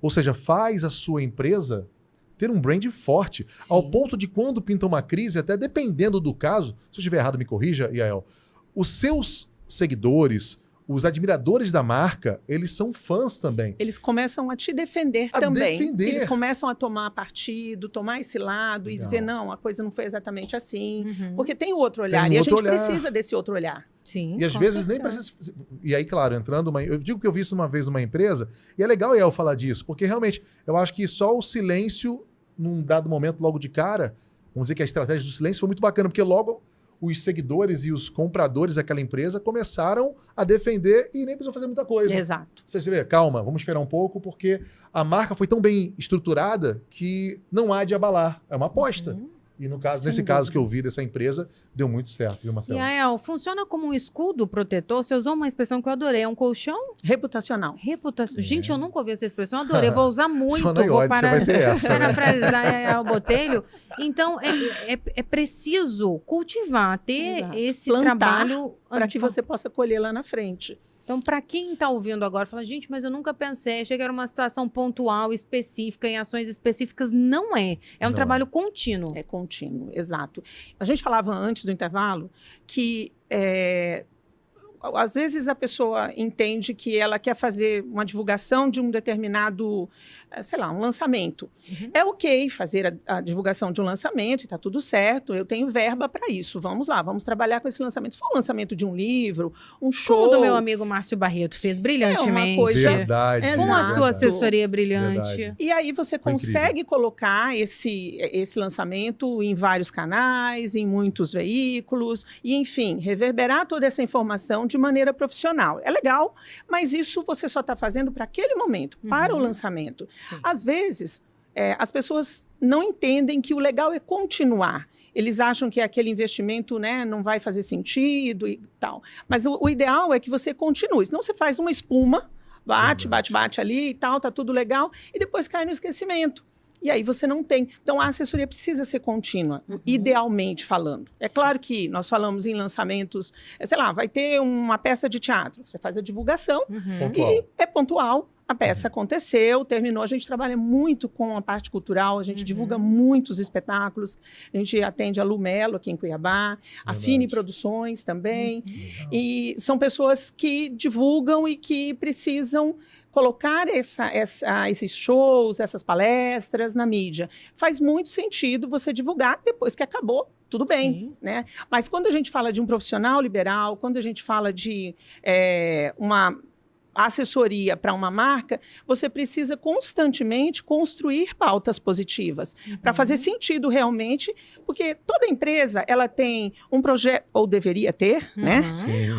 Speaker 2: ou seja, faz a sua empresa ter um brand forte, ao ponto de quando pinta uma crise, até dependendo do caso, se eu estiver errado, me corrija, Yael, os seus seguidores, os admiradores da marca, eles são fãs também.
Speaker 3: Eles começam a te defender também. Eles começam a tomar partido, tomar esse lado e dizer, não, a coisa não foi exatamente assim. Porque tem o outro olhar. E a gente precisa desse outro olhar.
Speaker 1: Sim,
Speaker 2: e às vezes nem precisa... E aí, claro, eu digo que eu vi isso uma vez numa empresa, e é legal eu falar disso, porque realmente eu acho que só o silêncio, num dado momento, logo de cara, vamos dizer que a estratégia do silêncio foi muito bacana, porque logo os seguidores e os compradores daquela empresa começaram a defender e nem precisou fazer muita coisa.
Speaker 3: Exato.
Speaker 2: Você vê, calma, vamos esperar um pouco, porque a marca foi tão bem estruturada que não há de abalar. É uma aposta. E nesse caso que eu vi dessa empresa, deu muito certo, viu, Marcelo?
Speaker 1: Yael, funciona como um escudo protetor? Você usou uma expressão que eu adorei, é um colchão?
Speaker 3: Reputacional.
Speaker 1: Gente, eu nunca ouvi essa expressão, eu adorei, vou usar muito.
Speaker 2: Só na
Speaker 1: vou
Speaker 2: você vai ter essa,
Speaker 1: parafrasear Yael Botelho. Então, é preciso cultivar, ter esse trabalho...
Speaker 3: para que você possa colher lá na frente.
Speaker 1: Então, para quem está ouvindo agora, fala, gente, mas eu nunca pensei, achei que era uma situação pontual, específica, em ações específicas. Não é. É um trabalho contínuo.
Speaker 3: É contínuo, exato. A gente falava antes do intervalo que... às vezes a pessoa entende que ela quer fazer uma divulgação de um determinado, sei lá, um lançamento. É ok fazer a divulgação de um lançamento e está tudo certo, eu tenho verba para isso, vamos lá, vamos trabalhar com esse lançamento. Se for um lançamento de um livro, um show...
Speaker 1: Como o meu amigo Márcio Barreto fez brilhantemente.
Speaker 3: É uma coisa...
Speaker 2: Verdade.
Speaker 1: Com a sua assessoria brilhante.
Speaker 2: Verdade.
Speaker 3: E aí você consegue colocar esse lançamento em vários canais, em muitos veículos, e enfim, reverberar toda essa informação de maneira profissional. É legal, mas isso você só está fazendo para aquele momento, para o lançamento. Sim. Às vezes, as pessoas não entendem que o legal é continuar. Eles acham que aquele investimento, né, não vai fazer sentido e tal. Mas o ideal é que você continue. Senão você faz uma espuma, bate ali e tal, tá tudo legal, e depois cai no esquecimento. E aí você não tem. Então, a assessoria precisa ser contínua, idealmente falando. É claro que nós falamos em lançamentos, sei lá, vai ter uma peça de teatro, você faz a divulgação e é pontual. A peça aconteceu, terminou. A gente trabalha muito com a parte cultural, a gente divulga muitos espetáculos. A gente atende a Lumelo aqui em Cuiabá, a Fini Produções também. E são pessoas que divulgam e que precisam colocar esses shows, essas palestras na mídia. Faz muito sentido você divulgar depois que acabou. Tudo bem, né? Mas quando a gente fala de um profissional liberal, quando a gente fala de uma assessoria para uma marca, você precisa constantemente construir pautas positivas para fazer sentido realmente, porque toda empresa ela tem um projeto, ou deveria ter, né?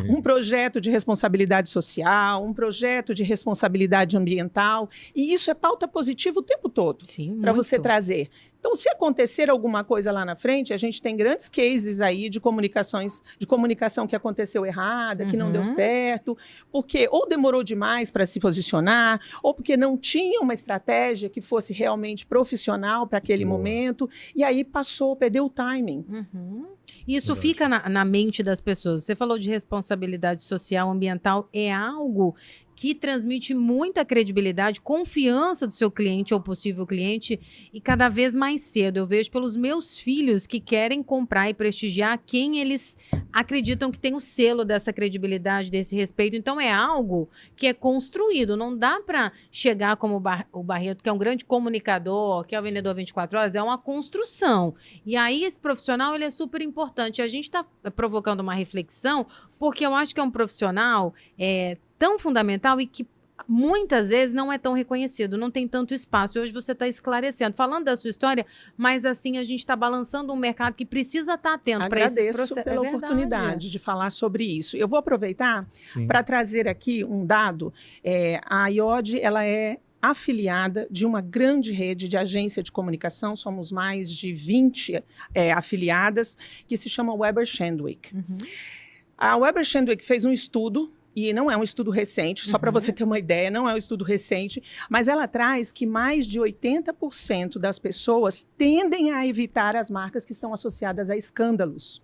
Speaker 3: Um projeto de responsabilidade social, um projeto de responsabilidade ambiental, e isso é pauta positiva o tempo todo para você trazer. Então, se acontecer alguma coisa lá na frente, a gente tem grandes cases aí de comunicação que aconteceu errada, que não deu certo, porque ou demorou demais para se posicionar, ou porque não tinha uma estratégia que fosse realmente profissional para aquele momento, e aí perdeu o timing.
Speaker 1: Isso fica na mente das pessoas. Você falou de responsabilidade social, ambiental, é algo que transmite muita credibilidade, confiança do seu cliente ou possível cliente, e cada vez mais cedo. Eu vejo pelos meus filhos que querem comprar e prestigiar quem eles acreditam que tem o selo dessa credibilidade, desse respeito. Então é algo que é construído, não dá para chegar como o Barreto, que é um grande comunicador, que é o vendedor 24 horas, é uma construção. E aí esse profissional, ele é super importante. A gente está provocando uma reflexão, porque eu acho que é um profissional tão fundamental e que muitas vezes não é tão reconhecido, não tem tanto espaço. Hoje você está esclarecendo, falando da sua história, mas assim a gente está balançando um mercado que precisa estar atento para esses processos.
Speaker 3: Agradeço pela oportunidade de falar sobre isso. Eu vou aproveitar para trazer aqui um dado. A IOD, ela é afiliada de uma grande rede de agência de comunicação, somos mais de 20 afiliadas, que se chama Weber Shandwick. A Weber Shandwick fez um estudo, e não é um estudo recente, só para você ter uma ideia, não é um estudo recente, mas ela traz que mais de 80% das pessoas tendem a evitar as marcas que estão associadas a escândalos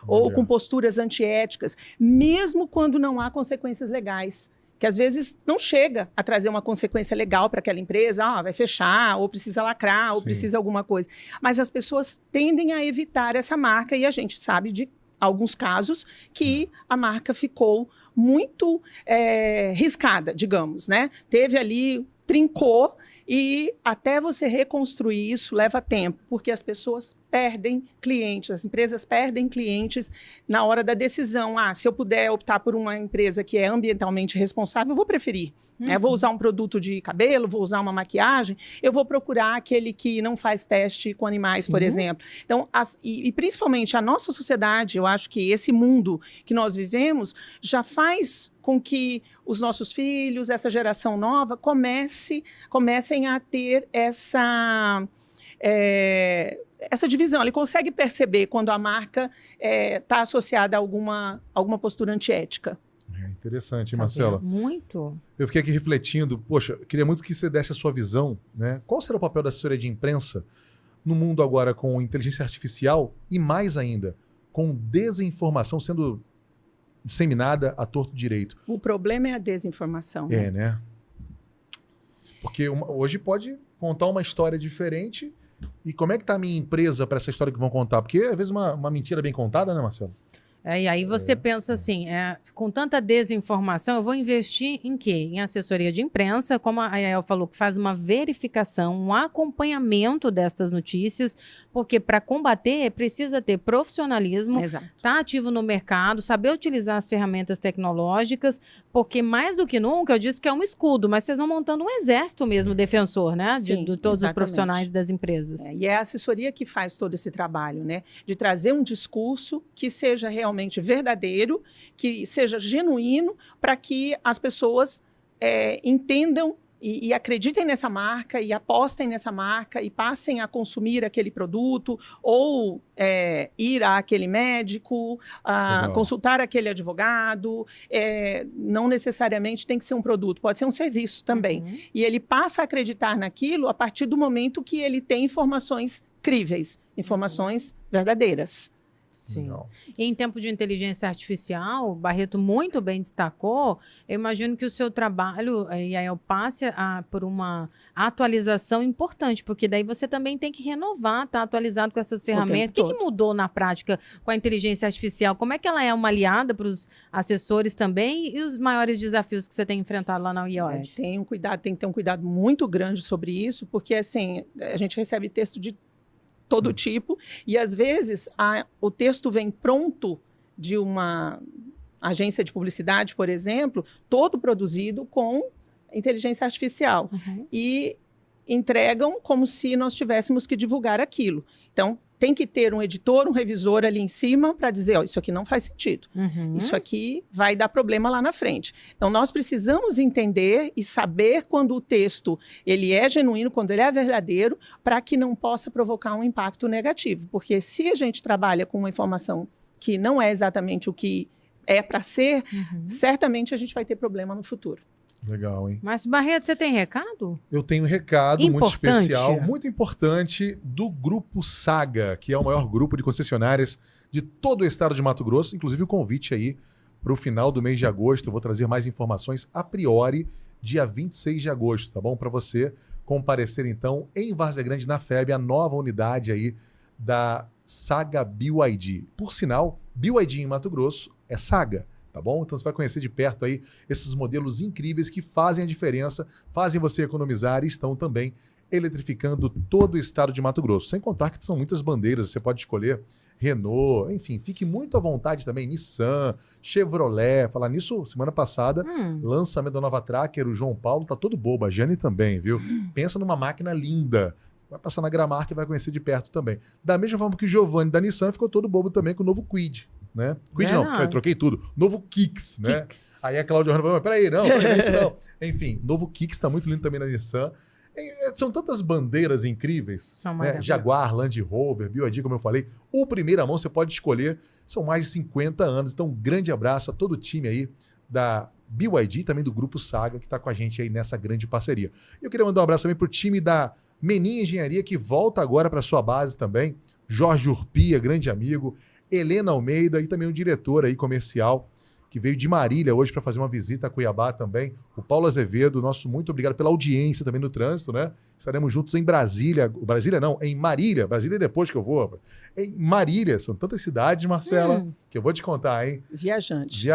Speaker 3: ou com posturas antiéticas, mesmo quando não há consequências legais, que às vezes não chega a trazer uma consequência legal para aquela empresa, vai fechar, ou precisa lacrar, ou precisa alguma coisa. Mas as pessoas tendem a evitar essa marca, e a gente sabe de alguns casos que a marca ficou muito riscada, digamos, né? Teve ali, trincou, e até você reconstruir isso leva tempo, porque as pessoas perdem clientes, as empresas perdem clientes na hora da decisão. Se eu puder optar por uma empresa que é ambientalmente responsável, eu vou preferir. Vou usar um produto de cabelo, vou usar uma maquiagem, eu vou procurar aquele que não faz teste com animais, por exemplo. Então, e principalmente a nossa sociedade, eu acho que esse mundo que nós vivemos já faz com que os nossos filhos, essa geração nova, comecem a ter essa divisão. Ele consegue perceber quando a marca está associada a alguma postura antiética.
Speaker 2: Interessante, hein, Marcela?
Speaker 1: Muito.
Speaker 2: Eu fiquei aqui refletindo, poxa, queria muito que você desse a sua visão, né? Qual será o papel da assessoria de imprensa no mundo agora com inteligência artificial e, mais ainda, com desinformação sendo disseminada à torto direito?
Speaker 3: O problema é a desinformação.
Speaker 2: Né? Porque hoje pode contar uma história diferente. E como é que está a minha empresa para essa história que vão contar? Porque, às vezes, uma mentira bem contada, né, Marcelo?
Speaker 1: E aí você pensa assim, com tanta desinformação, eu vou investir em quê? Em assessoria de imprensa, como a Yael falou, que faz uma verificação, um acompanhamento destas notícias, porque para combater precisa ter profissionalismo, estar ativo no mercado, saber utilizar as ferramentas tecnológicas, porque mais do que nunca, eu disse que é um escudo, mas vocês vão montando um exército mesmo defensor, né? De todos os profissionais das empresas.
Speaker 3: E é a assessoria que faz todo esse trabalho, né? De trazer um discurso que seja realmente verdadeiro, que seja genuíno, para que as pessoas entendam e acreditem nessa marca, e apostem nessa marca, e passem a consumir aquele produto, ou ir àquele médico, consultar aquele advogado. Não necessariamente tem que ser um produto, pode ser um serviço também. E ele passa a acreditar naquilo a partir do momento que ele tem informações críveis, informações verdadeiras.
Speaker 1: Sim. E em tempo de inteligência artificial, o Barreto muito bem destacou, eu imagino que o seu trabalho, e aí eu passe por uma atualização importante, porque daí você também tem que renovar, tá atualizado com essas ferramentas. O que mudou na prática com a inteligência artificial? Como é que ela é uma aliada para os assessores também? E os maiores desafios que você tem enfrentado lá na IOD?
Speaker 3: Tem que ter um cuidado muito grande sobre isso, porque assim, a gente recebe texto de todo tipo, e às vezes o texto vem pronto de uma agência de publicidade, por exemplo, todo produzido com inteligência artificial. E entregam como se nós tivéssemos que divulgar aquilo. Então, tem que ter um editor, um revisor ali em cima para dizer, isso aqui não faz sentido. Isso aqui vai dar problema lá na frente. Então, nós precisamos entender e saber quando o texto ele é genuíno, quando ele é verdadeiro, para que não possa provocar um impacto negativo. Porque se a gente trabalha com uma informação que não é exatamente o que é para ser, certamente a gente vai ter problema no futuro.
Speaker 2: Legal, hein?
Speaker 1: Mas, Barreto, você tem recado?
Speaker 2: Eu tenho um recado muito especial, muito importante, do Grupo Saga, que é o maior grupo de concessionárias de todo o estado de Mato Grosso. Inclusive o convite aí para o final do mês de agosto. Eu vou trazer mais informações a priori, dia 26 de agosto, tá bom? Para você comparecer, então, em Várzea Grande, na FEB, a nova unidade aí da Saga BYD. Por sinal, BYD em Mato Grosso é Saga. Tá bom? Então você vai conhecer de perto aí esses modelos incríveis que fazem a diferença, fazem você economizar e estão também eletrificando todo o estado de Mato Grosso. Sem contar que são muitas bandeiras, você pode escolher Renault, enfim, fique muito à vontade também, Nissan, Chevrolet. Falar nisso, semana passada, lançamento da nova Tracker, o João Paulo tá todo bobo, a Jane também, viu? Pensa numa máquina linda. Vai passar na Gramark e vai conhecer de perto também. Da mesma forma que o Giovanni da Nissan ficou todo bobo também com o novo Kwid. Né? Kwid não, eu troquei tudo. Novo Kicks, né? Aí a Cláudia falou, mas peraí, não é isso não. Enfim, novo Kicks tá muito lindo também na Nissan. São tantas bandeiras incríveis, né? Jaguar, Land Rover, BYD, como eu falei. O primeira mão você pode escolher, são mais de 50 anos. Então, um grande abraço a todo o time aí da BYD e também do Grupo Saga, que está com a gente aí nessa grande parceria. Eu queria mandar um abraço também pro time da Menin Engenharia, que volta agora para sua base também. Jorge Urpia, grande amigo. Helena Almeida e também o diretor aí comercial que veio de Marília hoje para fazer uma visita a Cuiabá também. O Paulo Azevedo, nosso muito obrigado pela audiência também no trânsito, né? Estaremos juntos em Brasília. Brasília não, em Marília. Brasília é depois que eu vou. Em Marília. São tantas cidades, Marcela, que eu vou te contar, hein?
Speaker 3: Viajante.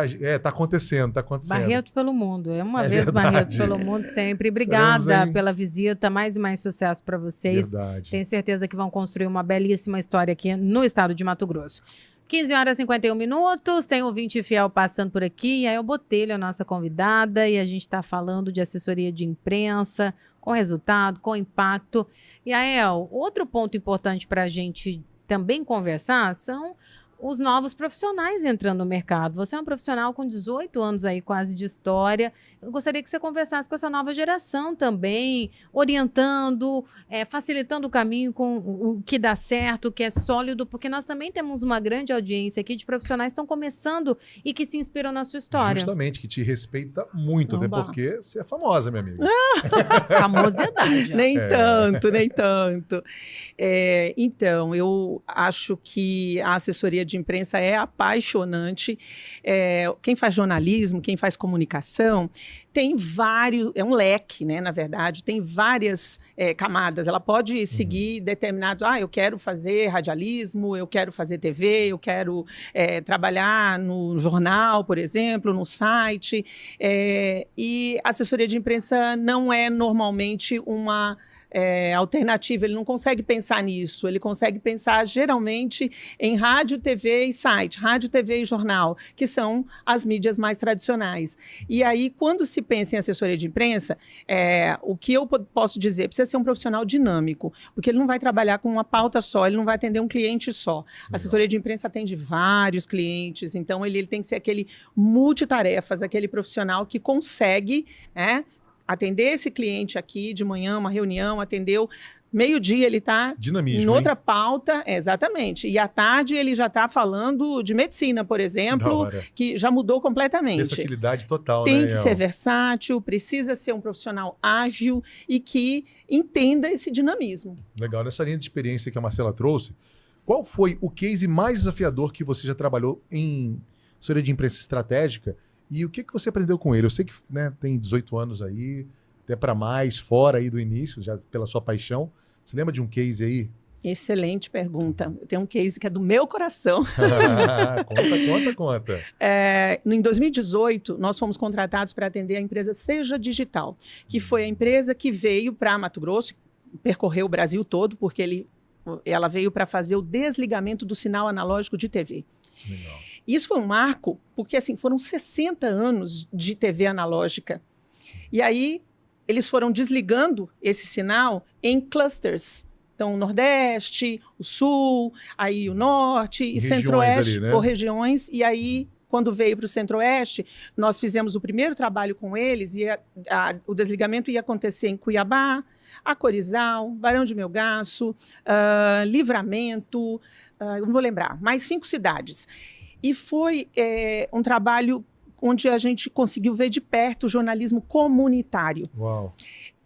Speaker 2: Tá acontecendo, tá acontecendo.
Speaker 1: Barreto pelo mundo. É uma vez verdade. Barreto pelo mundo sempre. Obrigada pela visita. Mais e mais sucesso para vocês.
Speaker 2: Verdade.
Speaker 1: Tenho certeza que vão construir uma belíssima história aqui no estado de Mato Grosso. 15 horas e 51 minutos, tem um ouvinte fiel passando por aqui, e aí eu Botelho, a nossa convidada, e a gente está falando de assessoria de imprensa, com resultado, com impacto. E aí, outro ponto importante para a gente também conversar são os novos profissionais entrando no mercado. Você é um profissional com 18 anos aí quase de história. Eu gostaria que você conversasse com essa nova geração também, orientando, facilitando o caminho com o que dá certo, o que é sólido, porque nós também temos uma grande audiência aqui de profissionais que estão começando e que se inspiram na sua história.
Speaker 2: Justamente, que te respeita muito, até porque você é famosa, minha amiga.
Speaker 1: Famosidade.
Speaker 3: Nem tanto, nem tanto. Então, eu acho que a assessoria de imprensa é apaixonante. Quem faz jornalismo, quem faz comunicação, tem vários, é um leque, né, na verdade, tem várias camadas. Ela pode seguir determinado, eu quero fazer radialismo, eu quero fazer TV, eu quero trabalhar no jornal, por exemplo, no site. E a assessoria de imprensa não é normalmente uma alternativa, ele não consegue pensar nisso, ele consegue pensar geralmente em rádio, TV e site, rádio, TV e jornal, que são as mídias mais tradicionais. E aí, quando se pensa em assessoria de imprensa, o que eu posso dizer, precisa ser um profissional dinâmico, porque ele não vai trabalhar com uma pauta só, ele não vai atender um cliente só. A assessoria de imprensa atende vários clientes, então ele tem que ser aquele multitarefas, aquele profissional que consegue, atender esse cliente aqui de manhã, uma reunião, atendeu. Meio-dia ele está em outra pauta, exatamente. E à tarde ele já está falando de medicina, por exemplo, que já mudou completamente.
Speaker 2: Versatilidade total,
Speaker 3: Tem
Speaker 2: né,
Speaker 3: que ser versátil, precisa ser um profissional ágil e que entenda esse dinamismo.
Speaker 2: Legal. Nessa linha de experiência que a Marcela trouxe, qual foi o case mais desafiador que você já trabalhou em assessoria de imprensa estratégica e o que você aprendeu com ele? Eu sei que, né, tem 18 anos aí, até para mais, fora aí do início, já pela sua paixão. Você lembra de um case aí?
Speaker 3: Excelente pergunta. Eu tenho um case que é do meu coração.
Speaker 2: Conta.
Speaker 3: Em 2018, nós fomos contratados para atender a empresa Seja Digital, que foi a empresa que veio para Mato Grosso, percorreu o Brasil todo, porque ela veio para fazer o desligamento do sinal analógico de TV.
Speaker 2: Legal.
Speaker 3: Isso foi um marco, porque assim, foram 60 anos de TV analógica. E aí, eles foram desligando esse sinal em clusters. Então, o Nordeste, o Sul, aí o Norte e Centro-Oeste, ali, né? Por regiões. E aí, quando veio para o Centro-Oeste, nós fizemos o primeiro trabalho com eles e o desligamento ia acontecer em Cuiabá, Acorizal, Barão de Melgaço, Livramento, eu não vou lembrar, mais 5 cidades. E foi um trabalho onde a gente conseguiu ver de perto o jornalismo comunitário.
Speaker 2: Uau.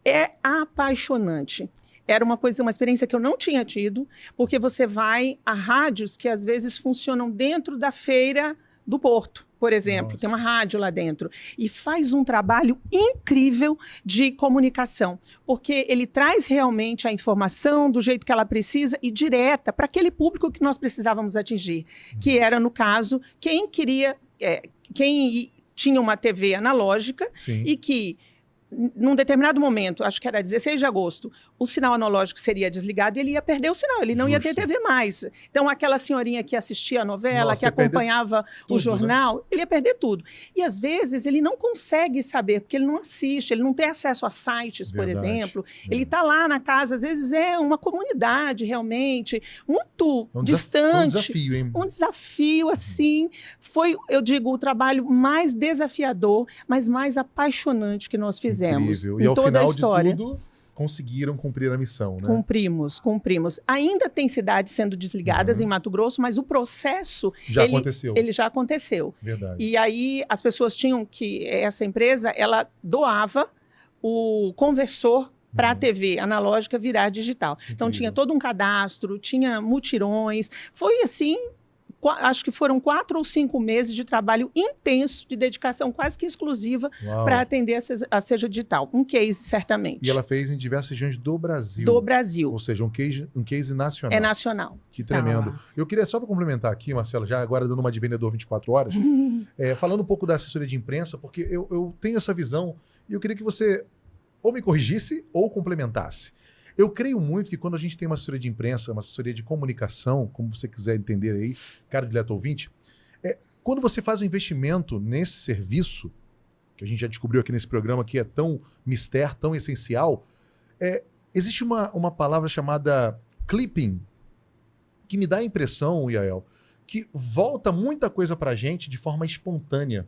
Speaker 3: É apaixonante. Era uma experiência que eu não tinha tido, porque você vai a rádios que às vezes funcionam dentro da feira do Porto, por exemplo. Nossa. Tem uma rádio lá dentro. E faz um trabalho incrível de comunicação, porque ele traz realmente a informação do jeito que ela precisa e direta para aquele público que nós precisávamos atingir, que era, no caso, quem tinha uma TV analógica. Sim. E que, num determinado momento, acho que era 16 de agosto, o sinal analógico seria desligado e ele ia perder o sinal, ele não ia ter TV mais. Então, aquela senhorinha que assistia a novela, que acompanhava o jornal, né? Ele ia perder tudo. E, às vezes, ele não consegue saber, porque ele não assiste, ele não tem acesso a sites, por exemplo. Ele está lá na casa, às vezes é uma comunidade, realmente, muito distante.
Speaker 2: Um desafio, hein?
Speaker 3: Um desafio, assim. Foi, eu digo, o trabalho mais desafiador, mas mais apaixonante que nós fizemos.
Speaker 2: Incrível. E
Speaker 3: em
Speaker 2: ao
Speaker 3: toda
Speaker 2: final
Speaker 3: a história.
Speaker 2: De tudo, conseguiram cumprir a missão, né?
Speaker 3: Cumprimos. Ainda tem cidades sendo desligadas em Mato Grosso, mas o processo ele já aconteceu.
Speaker 2: Verdade.
Speaker 3: E aí as pessoas tinham que essa empresa, ela doava o conversor para a TV analógica virar digital. Incrível. Então tinha todo um cadastro, tinha mutirões, foi assim. Acho que foram 4 ou 5 meses de trabalho intenso, de dedicação quase que exclusiva para atender a Seja Digital. Um case, certamente.
Speaker 2: E ela fez em diversas regiões do Brasil.
Speaker 3: Do Brasil.
Speaker 2: Ou seja, um case nacional.
Speaker 3: É nacional.
Speaker 2: Que tremendo. Eu queria só para complementar aqui, Marcelo, já agora dando uma de vendedor 24 horas, falando um pouco da assessoria de imprensa, porque eu tenho essa visão e eu queria que você ou me corrigisse ou complementasse. Eu creio muito que quando a gente tem uma assessoria de imprensa, uma assessoria de comunicação, como você quiser entender aí, caro dileto ouvinte, quando você faz um investimento nesse serviço, que a gente já descobriu aqui nesse programa que é tão mister, tão essencial, existe uma palavra chamada clipping, que me dá a impressão, Yael, que volta muita coisa para a gente de forma espontânea.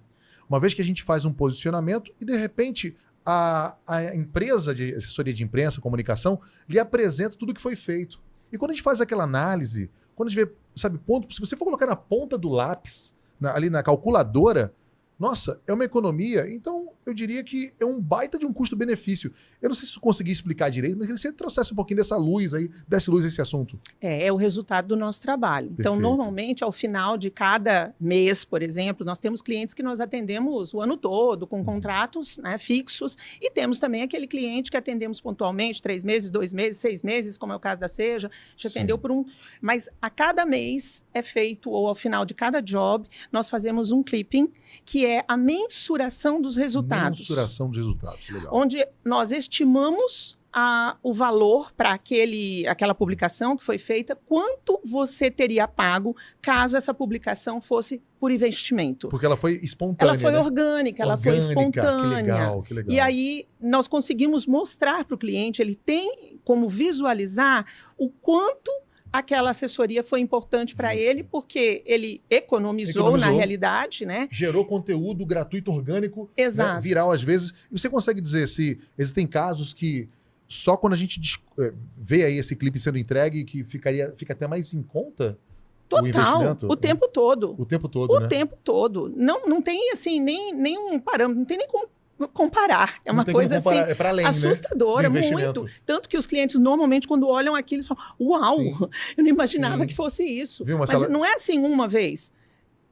Speaker 2: Uma vez que a gente faz um posicionamento e, de repente, a empresa de assessoria de imprensa, comunicação, lhe apresenta tudo o que foi feito. E quando a gente faz aquela análise, quando a gente vê, sabe, ponto, se você for colocar na ponta do lápis, ali na calculadora, nossa, é uma economia. Então, eu diria que é um baita de um custo-benefício. Eu não sei se eu consegui explicar direito, mas queria que você trouxesse um pouquinho dessa luz aí, desse luz a esse assunto.
Speaker 3: É o resultado do nosso trabalho.
Speaker 2: Perfeito.
Speaker 3: Então, normalmente, ao final de cada mês, por exemplo, nós temos clientes que nós atendemos o ano todo, com contratos, né, fixos, e temos também aquele cliente que atendemos pontualmente, 3 meses, 2 meses, 6 meses, como é o caso da Seja, já atendeu por um... Mas a cada mês é feito, ou ao final de cada job, nós fazemos um clipping, que é a mensuração dos resultados.
Speaker 2: Mensuração dos resultados, legal.
Speaker 3: Onde nós estimamos o valor para aquela publicação que foi feita, quanto você teria pago caso essa publicação fosse por investimento.
Speaker 2: Porque ela foi espontânea,
Speaker 3: ela foi
Speaker 2: né?
Speaker 3: orgânica, ela foi espontânea.
Speaker 2: Que legal.
Speaker 3: E aí nós conseguimos mostrar para o cliente, ele tem como visualizar o quanto aquela assessoria foi importante para ele, porque ele economizou na realidade, né?
Speaker 2: Gerou conteúdo gratuito, orgânico,
Speaker 3: Exato.
Speaker 2: Né, viral às vezes. E você consegue dizer se existem casos que só quando a gente vê aí esse clipe sendo entregue que fica até mais em conta?
Speaker 3: Total, o tempo todo.
Speaker 2: O tempo todo, né?
Speaker 3: O tempo todo. Não tem, assim, nenhum parâmetro, não tem nem como comparar. É uma coisa assim,
Speaker 2: é pra além,
Speaker 3: assustadora,
Speaker 2: né?
Speaker 3: muito. Tanto que os clientes, normalmente, quando olham aquilo, eles falam, uau, sim, eu não imaginava que fosse isso.
Speaker 2: Viu,
Speaker 3: Mas não é assim uma vez.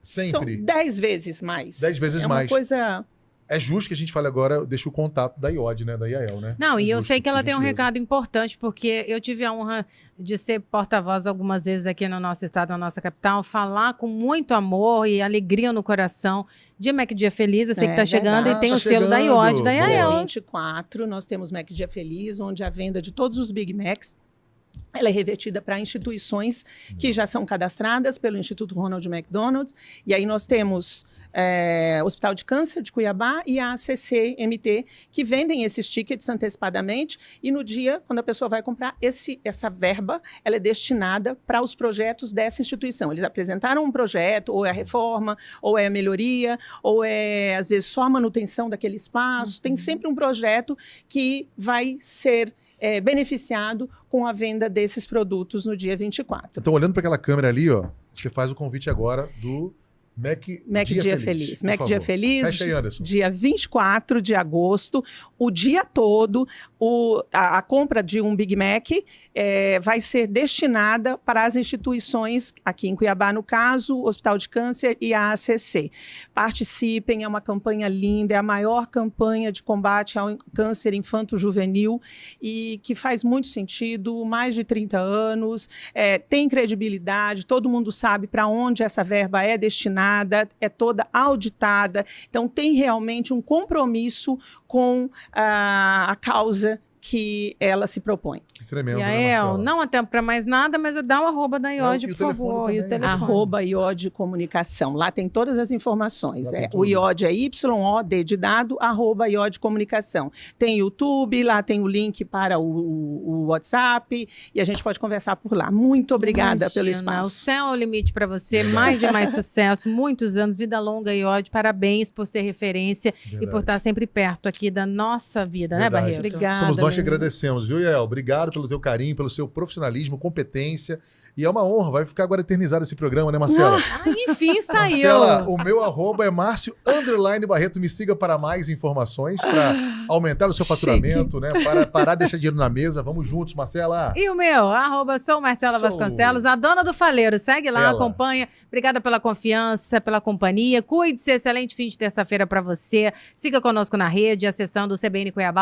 Speaker 2: Sempre.
Speaker 3: São 10 vezes mais.
Speaker 2: 10 vezes mais.
Speaker 3: É uma coisa...
Speaker 2: É justo que a gente fale agora, deixa o contato da IOD, né? Da Yael, né?
Speaker 1: Não,
Speaker 2: e
Speaker 1: eu sei que ela tem um recado importante, porque eu tive a honra de ser porta-voz algumas vezes aqui no nosso estado, na nossa capital, falar com muito amor e alegria no coração de Mac Dia Feliz. Eu sei que está chegando e tem o selo da IOD, da Yael.
Speaker 3: Dia 24, nós temos Mac Dia Feliz, onde a venda de todos os Big Macs ela é revertida para instituições que já são cadastradas pelo Instituto Ronald McDonald. E aí nós temos Hospital de Câncer de Cuiabá e a ACC-MT, que vendem esses tickets antecipadamente. E no dia, quando a pessoa vai comprar, essa verba ela é destinada para os projetos dessa instituição. Eles apresentaram um projeto, ou é a reforma, ou é a melhoria, ou é, às vezes, só a manutenção daquele espaço. Tem sempre um projeto que vai ser beneficiado com a venda desses produtos no dia 24.
Speaker 2: Então, olhando para aquela câmera ali, ó, você faz o convite agora do Mac Dia Feliz.
Speaker 3: Mac Dia Feliz,
Speaker 2: Anderson.
Speaker 3: Dia 24 de agosto, o dia todo, a compra de um Big Mac vai ser destinada para as instituições, aqui em Cuiabá, no caso, Hospital de Câncer e a ACC. Participem, é uma campanha linda, é a maior campanha de combate ao câncer infanto-juvenil e que faz muito sentido, mais de 30 anos, tem credibilidade, todo mundo sabe para onde essa verba é destinada, é toda auditada, então tem realmente um compromisso com a causa que ela se propõe.
Speaker 2: Que tremendo,
Speaker 1: Yael, não há tempo para mais nada, mas eu dá o arroba da IOD, por favor.
Speaker 2: Também,
Speaker 1: e o telefone.
Speaker 3: Arroba IOD Comunicação. Lá tem todas as informações. O IOD é YOD de dado, arroba IOD Comunicação. Tem YouTube, lá tem o link para o WhatsApp e a gente pode conversar por lá. Muito obrigada pelo espaço.
Speaker 1: O céu é o limite para você. Mais e mais sucesso. Muitos anos, vida longa, IOD. Parabéns por ser referência e por estar sempre perto aqui da nossa vida, né, Barreto?
Speaker 3: Obrigada.
Speaker 2: Somos nós que agradecemos, viu, Yael? Obrigado pelo teu carinho, pelo seu profissionalismo, competência. E é uma honra, vai ficar agora eternizado esse programa, né, Marcela?
Speaker 1: Enfim, saiu.
Speaker 2: Marcela, o meu arroba é Márcio_Barreto. Me siga para mais informações, para aumentar o seu faturamento, né? Para parar de deixar dinheiro na mesa. Vamos juntos, Marcela.
Speaker 1: E o meu, arroba sou Marcela Vasconcelos, a dona do Faleiro. Segue lá, acompanha. Obrigada pela confiança, pela companhia. Cuide-se, excelente fim de terça-feira para você. Siga conosco na rede, acessando o CBN Cuiabá.